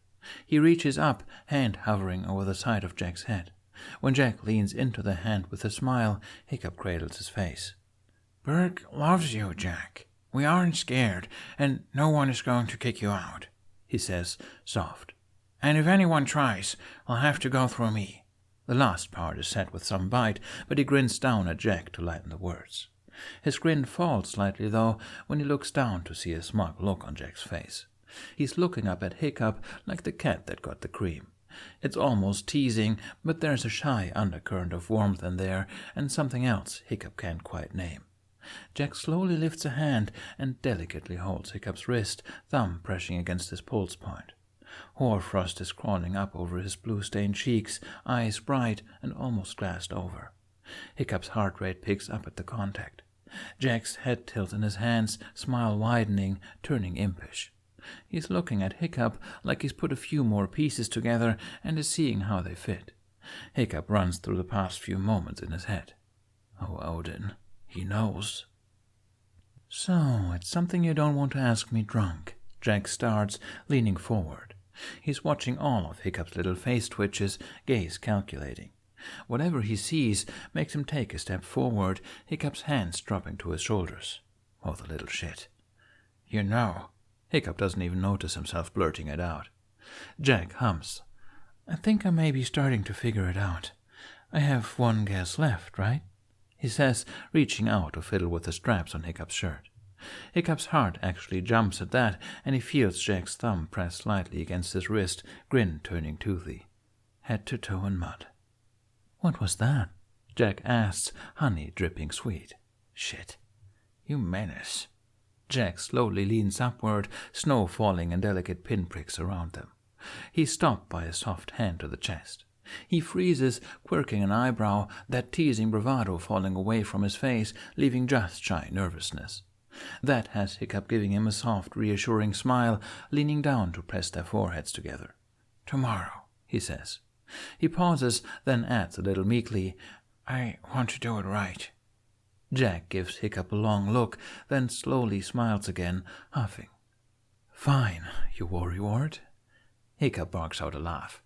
He reaches up, hand hovering over the side of Jack's head. When Jack leans into the hand with a smile, Hiccup cradles his face. Burke loves you, Jack. We aren't scared, and no one is going to kick you out, he says, soft. And if anyone tries, I'll have to go through me. The last part is said with some bite, but he grins down at Jack to lighten the words. His grin falls slightly, though, when he looks down to see a smug look on Jack's face. He's looking up at Hiccup like the cat that got the cream. It's almost teasing, but there's a shy undercurrent of warmth in there, and something else Hiccup can't quite name. Jack slowly lifts a hand and delicately holds Hiccup's wrist, thumb pressing against his pulse point. Hoarfrost is crawling up over his blue-stained cheeks, eyes bright and almost glassed over. Hiccup's heart rate picks up at the contact. Jack's head tilts in his hands, smile widening, turning impish. He's looking at Hiccup like he's put a few more pieces together and is seeing how they fit. Hiccup runs through the past few moments in his head. Oh, Odin, he knows. So, it's something you don't want to ask me drunk, Jack starts, leaning forward. He's watching all of Hiccup's little face twitches, gaze calculating. Whatever he sees makes him take a step forward, Hiccup's hands dropping to his shoulders. Oh, the little shit. You know. Hiccup doesn't even notice himself blurting it out. Jack hums. I think I may be starting to figure it out. I have 1 guess left, right? He says, reaching out to fiddle with the straps on Hiccup's shirt. Hiccup's heart actually jumps at that, and he feels Jack's thumb press slightly against his wrist, grin turning toothy. Head to toe in mud. What was that? Jack asks, honey dripping sweet. Shit. You menace. Jack slowly leans upward, snow falling in delicate pinpricks around them. He's stopped by a soft hand to the chest. He freezes, quirking an eyebrow, that teasing bravado falling away from his face, leaving just shy nervousness. That has Hiccup giving him a soft, reassuring smile, leaning down to press their foreheads together. Tomorrow, he says. He pauses, then adds a little meekly, I want to do it right. Jack gives Hiccup a long look, then slowly smiles again, huffing. Fine, you worrywart. Hiccup barks out a laugh.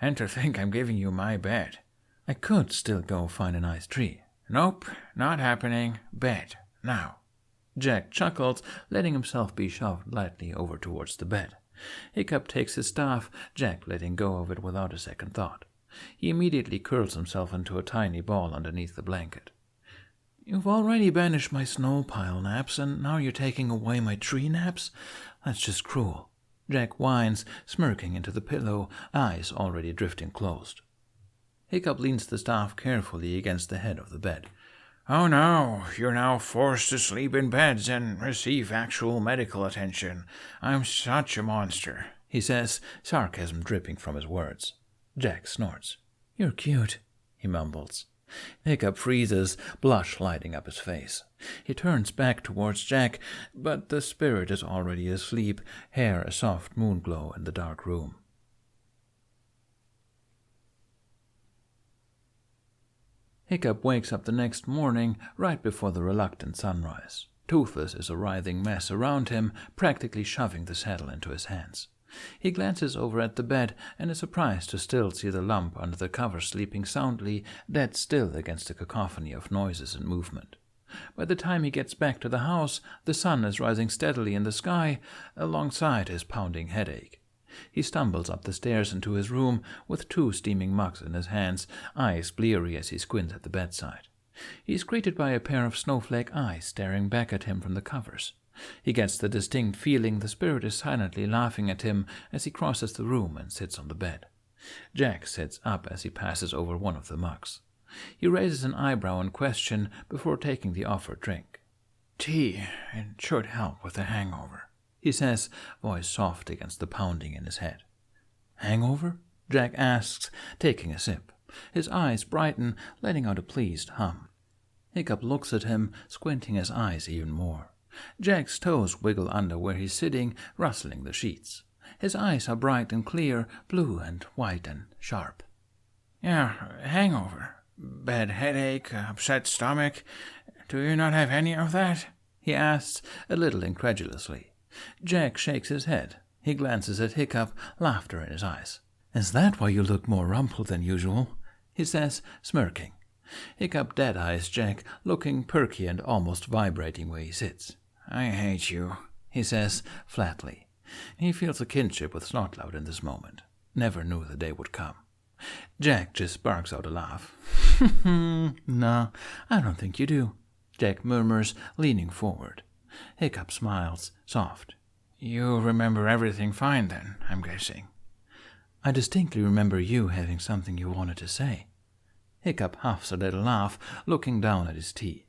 And to think I'm giving you my bed. I could still go find a nice tree. Nope, not happening. Bed, now. Jack chuckles, letting himself be shoved lightly over towards the bed. Hiccup takes his staff, Jack letting go of it without a second thought. He immediately curls himself into a tiny ball underneath the blanket. You've already banished my snow pile naps, and now you're taking away my tree naps? That's just cruel. Jack whines, smirking into the pillow, eyes already drifting closed. Hiccup leans the staff carefully against the head of the bed. Oh no, you're now forced to sleep in beds and receive actual medical attention. I'm such a monster, he says, sarcasm dripping from his words. Jack snorts. You're cute, he mumbles. Hiccup freezes, blush lighting up his face. He turns back towards Jack, but the spirit is already asleep, hair a soft moonglow in the dark room. Hiccup wakes up the next morning right before the reluctant sunrise. Toothless is a writhing mess around him, practically shoving the saddle into his hands. He glances over at the bed and is surprised to still see the lump under the cover sleeping soundly, dead still against a cacophony of noises and movement. By the time he gets back to the house, the sun is rising steadily in the sky, alongside his pounding headache. He stumbles up the stairs into his room with 2 steaming mugs in his hands, eyes bleary as he squints at the bedside. He is greeted by a pair of snowflake eyes staring back at him from the covers. He gets the distinct feeling the spirit is silently laughing at him as he crosses the room and sits on the bed. Jack sits up as he passes over one of the mugs. He raises an eyebrow in question before taking the offered drink. "Tea, it should help with the hangover," he says, voice soft against the pounding in his head. "Hangover?" Jack asks, taking a sip. His eyes brighten, letting out a pleased hum. Hiccup looks at him, squinting his eyes even more. Jack's toes wiggle under where he's sitting, rustling the sheets. His eyes are bright and clear, blue and white and sharp. "Yeah, hangover. Bad headache, upset stomach. Do you not have any of that?" he asks, a little incredulously. Jack shakes his head. He glances at Hiccup, laughter in his eyes. "Is that why you look more rumpled than usual?" he says, smirking. Hiccup dead-eyes Jack, looking perky and almost vibrating where he sits. "I hate you," he says, flatly. He feels a kinship with Snotlout in this moment. Never knew the day would come. Jack just barks out a laugh. "No, I don't think you do," Jack murmurs, leaning forward. Hiccup smiles, soft. "You remember everything fine then, I'm guessing." "I distinctly remember you having something you wanted to say." Hiccup huffs a little laugh, looking down at his tea.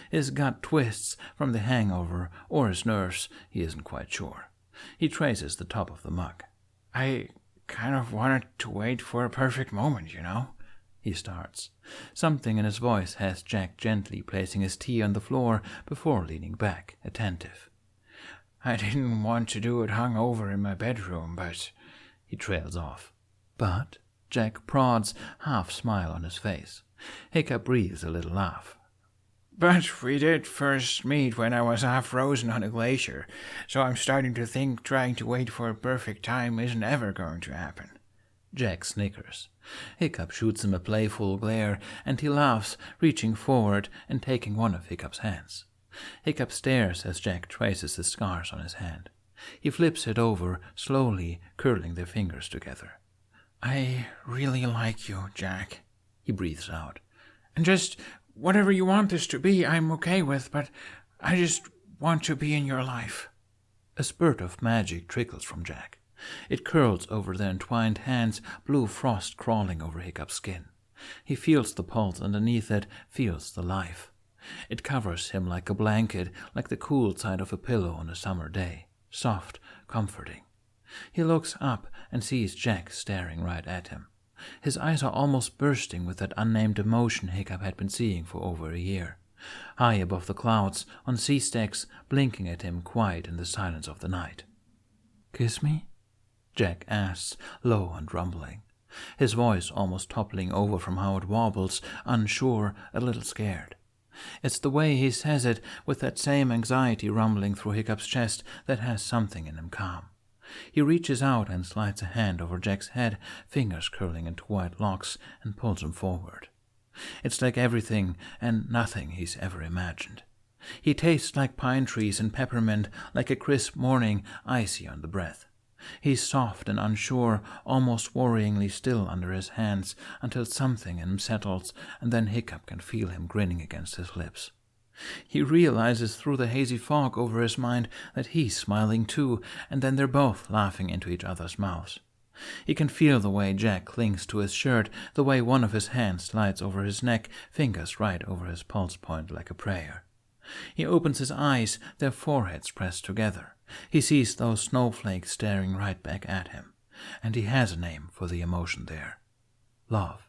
His gut twists from the hangover or his nerves, he isn't quite sure. He traces the top of the mug. "I kind of wanted to wait for a perfect moment, you know," he starts. Something in his voice has Jack gently placing his tea on the floor before leaning back, attentive. "I didn't want to do it hung over in my bedroom, but—" he trails off. "But?" Jack prods, half-smile on his face. Hiccup breathes a little laugh. "But we did first meet when I was half frozen on a glacier, so I'm starting to think trying to wait for a perfect time isn't ever going to happen." Jack snickers. Hiccup shoots him a playful glare, and he laughs, reaching forward and taking one of Hiccup's hands. Hiccup stares as Jack traces the scars on his hand. He flips it over, slowly curling their fingers together. "I really like you, Jack," he breathes out. "And just whatever you want this to be, I'm okay with, but I just want to be in your life." A spurt of magic trickles from Jack. It curls over their entwined hands, blue frost crawling over Hiccup's skin. He feels the pulse underneath it, feels the life. It covers him like a blanket, like the cool side of a pillow on a summer day, soft, comforting. He looks up and sees Jack staring right at him. His eyes are almost bursting with that unnamed emotion Hiccup had been seeing for over a year. High above the clouds, on sea stacks, blinking at him quiet in the silence of the night. "Kiss me?" Jack asks, low and rumbling. His voice almost toppling over from how it wobbles, unsure, a little scared. It's the way he says it, with that same anxiety rumbling through Hiccup's chest that has something in him calm. He reaches out and slides a hand over Jack's head, fingers curling into white locks, and pulls him forward. It's like everything and nothing he's ever imagined. He tastes like pine trees and peppermint, like a crisp morning, icy on the breath. He's soft and unsure, almost worryingly still under his hands, until something in him settles, and then Hiccup can feel him grinning against his lips. He realizes through the hazy fog over his mind that he's smiling too, and then they're both laughing into each other's mouths. He can feel the way Jack clings to his shirt, the way one of his hands slides over his neck, fingers right over his pulse point like a prayer. He opens his eyes, their foreheads pressed together. He sees those snowflakes staring right back at him, and he has a name for the emotion there. Love.